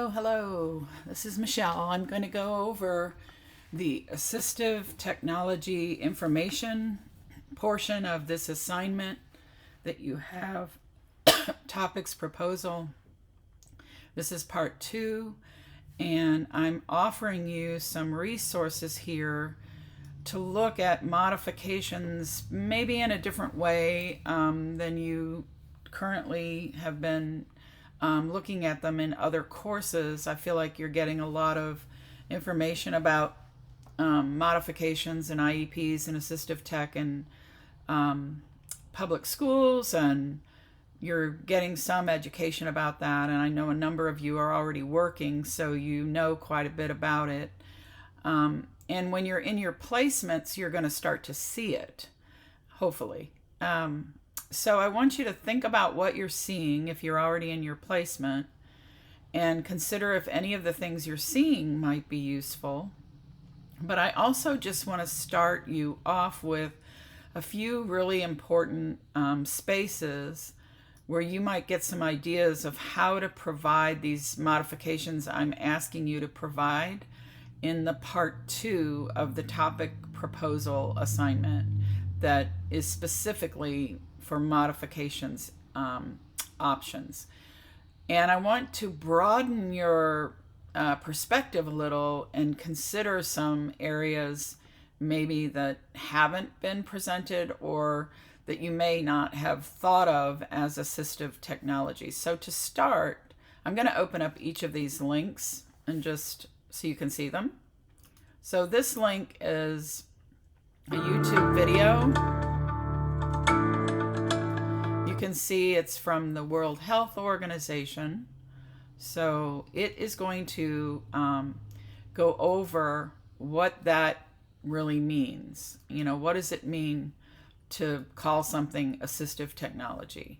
Hello. This is Michelle. I'm going to go over the assistive technology information portion of this assignment that you have. Topics proposal. This is part 2, and I'm offering you some resources here to look at modifications maybe in a different way than you currently have been looking at them in other courses. I feel like you're getting a lot of information about modifications and IEPs and assistive tech and public schools, and you're getting some education about that. And I know a number of you are already working, so you know quite a bit about it. And when you're in your placements, you're going to start to see it, hopefully. So I want you to think about what you're seeing if you're already in your placement, and consider if any of the things you're seeing might be useful. But I also just want to start you off with a few really important spaces where you might get some ideas of how to provide these modifications I'm asking you to provide in the part 2 of the topic proposal assignment that is specifically for modifications options. And I want to broaden your perspective a little and consider some areas maybe that haven't been presented or that you may not have thought of as assistive technology. So to start, I'm going to open up each of these links and just so you can see them. So this link is a YouTube video. You can see it's from the World Health Organization. So it is going to go over what that really means. You know, what does it mean to call something assistive technology?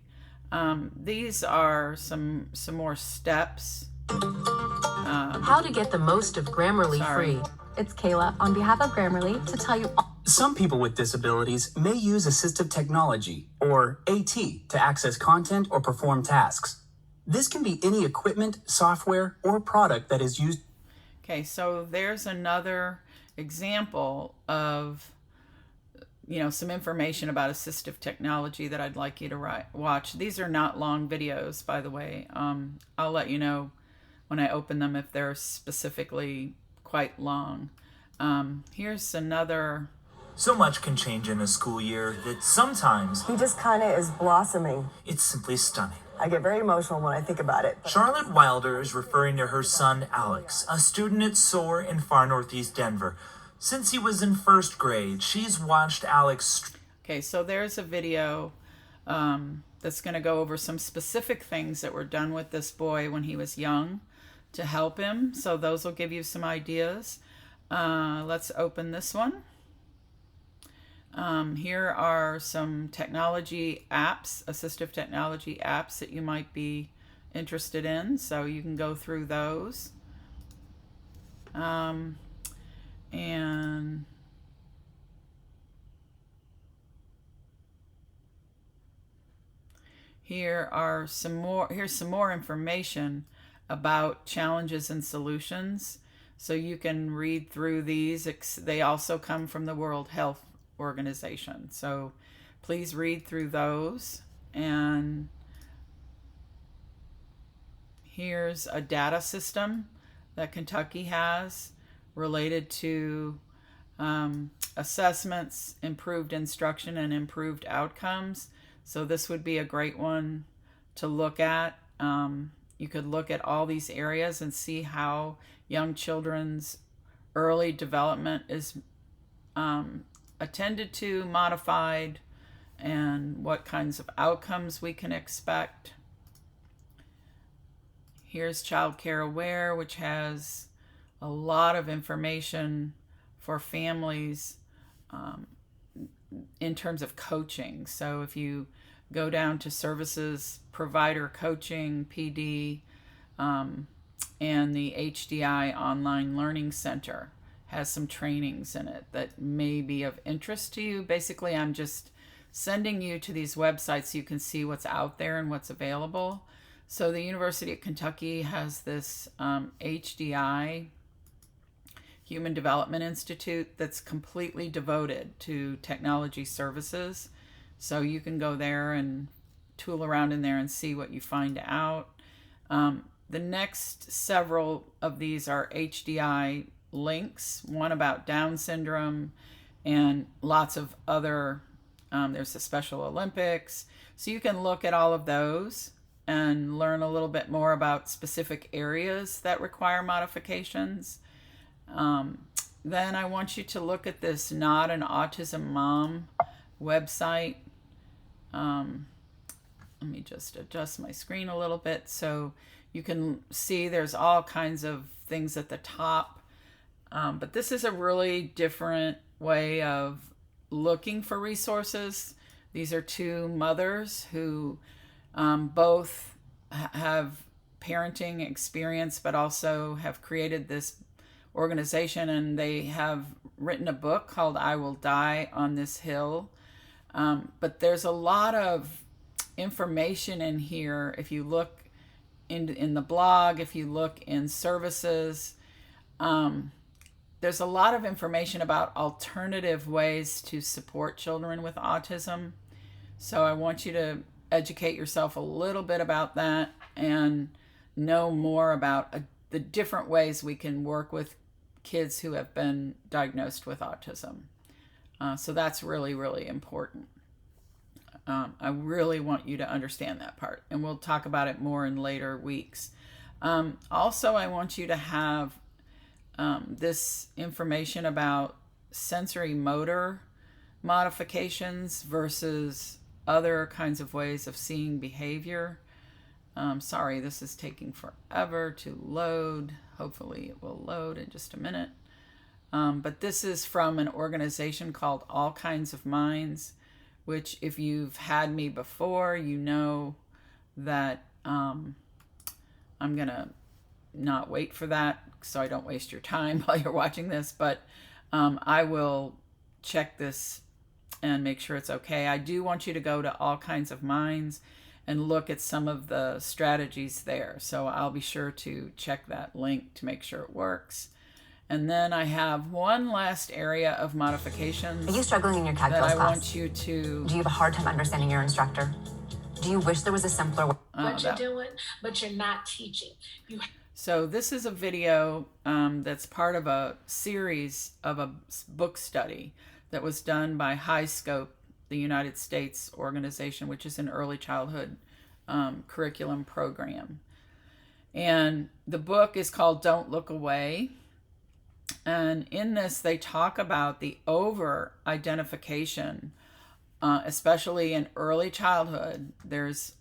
These are some more steps. How to get the most of Grammarly free. It's Kayla on behalf of Grammarly to tell you. Some people with disabilities may use assistive technology, or AT, to access content or perform tasks. This can be any equipment, software, or product that is used. Okay, so there's another example of, you know, some information about assistive technology that I'd like you to watch. These are not long videos, by the way. I'll let you know when I open them if they're specifically quite long. Here's another. So much can change in a school year that sometimes He just kind of is blossoming. it's simply stunning. I get very emotional when I think about it. Charlotte Wilder is referring to her son Alex, a student at SOAR in far northeast Denver. Since he was in first grade, she's watched Alex. Okay, so there's a video that's going to go over some specific things that were done with this boy when he was young to help him. So those will give you some ideas. Let's open this one. Here are some technology apps, assistive technology apps that you might be interested in. So you can go through those. And here's some more information about challenges and solutions. So you can read through these. They also come from the World Health Organization. So please read through those. And here's a data system that Kentucky has related to assessments, improved instruction, and improved outcomes. So this would be a great one to look at. You could look at all these areas and see how young children's early development is attended to, modified, and what kinds of outcomes we can expect. Here's Child Care Aware, which has a lot of information for families in terms of coaching. So if you go down to services, provider coaching, PD, and the HDI Online Learning Center has some trainings in it that may be of interest to you. Basically, I'm just sending you to these websites so you can see what's out there and what's available. So the University of Kentucky has this HDI, Human Development Institute, that's completely devoted to technology services. So you can go there and tool around in there and see what you find out. The next several of these are HDI links, one about Down syndrome and lots of other, there's the Special Olympics. So you can look at all of those and learn a little bit more about specific areas that require modifications. Then I want you to look at this Not an Autism Mom website. Let me just adjust my screen a little bit so you can see there's all kinds of things at the top. But this is a really different way of looking for resources. These are two mothers who both have parenting experience, but also have created this organization, and they have written a book called I Will Die on This Hill. But there's a lot of information in here. If you look in the blog, if you look in services, there's a lot of information about alternative ways to support children with autism. So I want you to educate yourself a little bit about that and know more about the different ways we can work with kids who have been diagnosed with autism. So that's really, really important. I really want you to understand that part, and we'll talk about it more in later weeks. Also, I want you to have this information about sensory motor modifications versus other kinds of ways of seeing behavior. Sorry, this is taking forever to load. Hopefully it will load in just a minute. But this is from an organization called All Kinds of Minds, which if you've had me before, you know that I'm going to not wait for that so I don't waste your time while you're watching this, but I will check this and make sure it's okay. I do want you to go to All Kinds of Minds and look at some of the strategies there. So I'll be sure to check that link to make sure it works. And then I have one last area of modifications. Are you struggling in your that calculus I class? want you to... Do you have a hard time understanding your instructor? Do you wish there was a simpler way? What you're doing, but you're not teaching. So this is a video that's part of a series of a book study that was done by High Scope, the United States organization, which is an early childhood curriculum program. And the book is called Don't Look Away. And in this, they talk about the over-identification, especially in early childhood. There's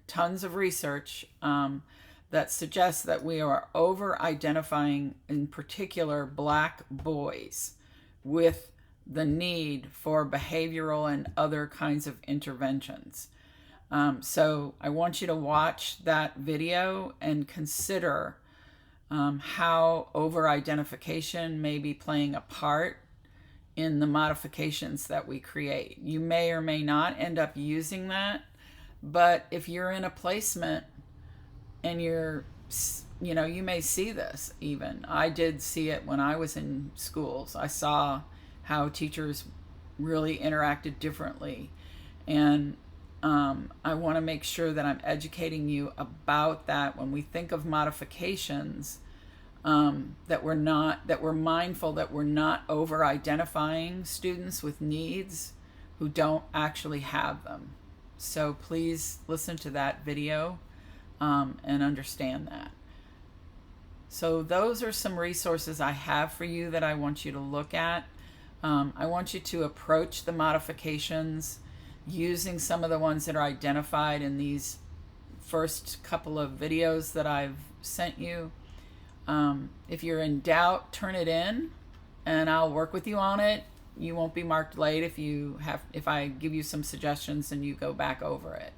tons of research that suggests that we are over-identifying, in particular, Black boys with the need for behavioral and other kinds of interventions. So I want you to watch that video and consider how over-identification may be playing a part in the modifications that we create. You may or may not end up using that, but if you're in a placement and you may see this even. I did see it when I was in schools. I saw how teachers really interacted differently. And I want to make sure that I'm educating you about that when we think of modifications, that we're mindful that we're not over-identifying students with needs who don't actually have them. So please listen to that video and understand that. So those are some resources I have for you that I want you to look at. I want you to approach the modifications using some of the ones that are identified in these first couple of videos that I've sent you. If you're in doubt, turn it in and I'll work with you on it. You won't be marked late if I give you some suggestions and you go back over it.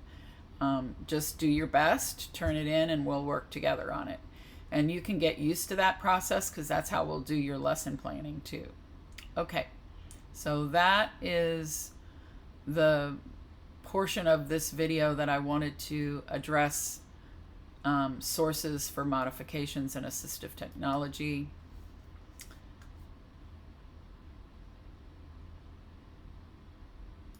Just do your best, turn it in, and we'll work together on it. And you can get used to that process because that's how we'll do your lesson planning too. Okay, so that is the portion of this video that I wanted to address sources for modifications in assistive technology.